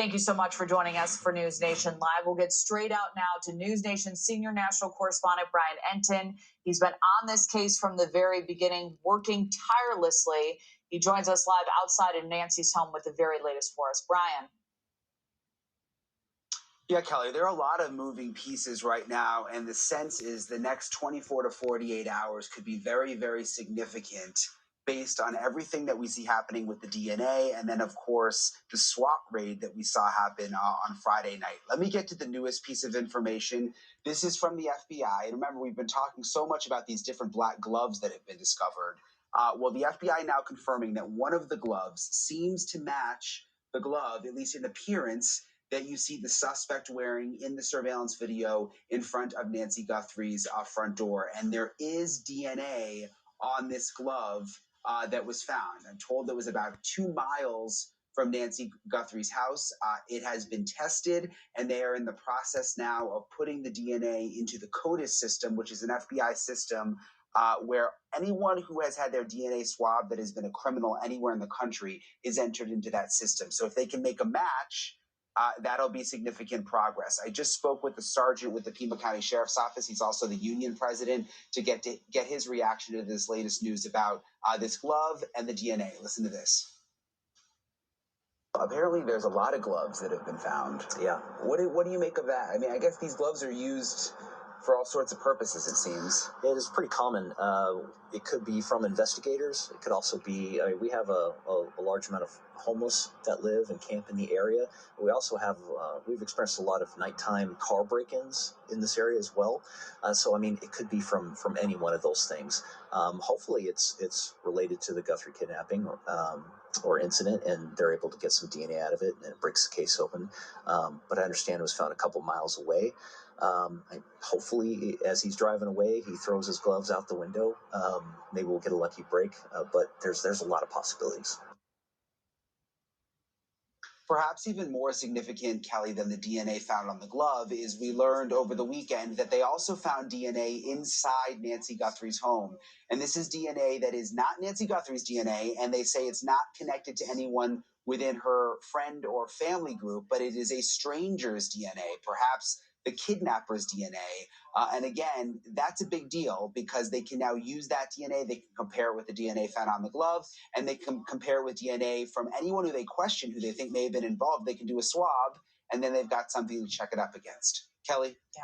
Thank you so much for joining us for News Nation Live. We'll get straight out now to News Nation senior national correspondent Brian Entin. He's been on this case from the very beginning, working tirelessly. He joins us live outside of Nancy's home with the very latest for us. Brian. Yeah, Kelly, there are a lot of moving pieces right now, and the sense is the next 24 to 48 hours could be very, very significant based on everything that we see happening with the DNA, and then, of course, the swap raid that we saw happen on Friday night. Let me get to the newest piece of information. This is from the FBI. And remember, we've been talking so much about these different black gloves that have been discovered. Well, the FBI now confirming that one of the gloves seems to match the glove, at least in appearance, that you see the suspect wearing in the surveillance video in front of Nancy Guthrie's front door. And there is DNA on this glove that was found. I'm told it was about 2 miles from Nancy Guthrie's house. It has been tested, and they are in the process now of putting the DNA into the CODIS system, which is an FBI system where anyone who has had their DNA swabbed that has been a criminal anywhere in the country is entered into that system. So if they can make a match, that'll be significant progress. I just spoke with the sergeant with the Pima County Sheriff's Office. He's also the union president to get his reaction to this latest news about this glove and the DNA. Listen to this. Apparently, there's a lot of gloves that have been found. Yeah. What do you make of that? I mean, I guess these gloves are used for all sorts of purposes, it seems. It is pretty common. It could be from investigators. It could also be, we have a large amount of homeless that live and camp in the area. We also have, we've experienced a lot of nighttime car break-ins in this area as well. So, I mean, it could be from any one of those things. Hopefully it's related to the Guthrie kidnapping or incident, and they're able to get some DNA out of it, and it breaks the case open. But I understand it was found a couple miles away. Hopefully, as he's driving away, he throws his gloves out the window. Maybe we'll get a lucky break, but there's a lot of possibilities. Perhaps even more significant, Kelly, than the DNA found on the glove is we learned over the weekend that they also found DNA inside Nancy Guthrie's home. And this is DNA that is not Nancy Guthrie's DNA, and they say it's not connected to anyone within her friend or family group, but it is a stranger's DNA, perhaps the kidnapper's DNA. And again, that's a big deal because they can now use that DNA. They can compare it with the DNA found on the glove, and they can compare it with DNA from anyone who they question, who they think may have been involved. They can do a swab, and then they've got something to check it up against. Kelly? Yeah.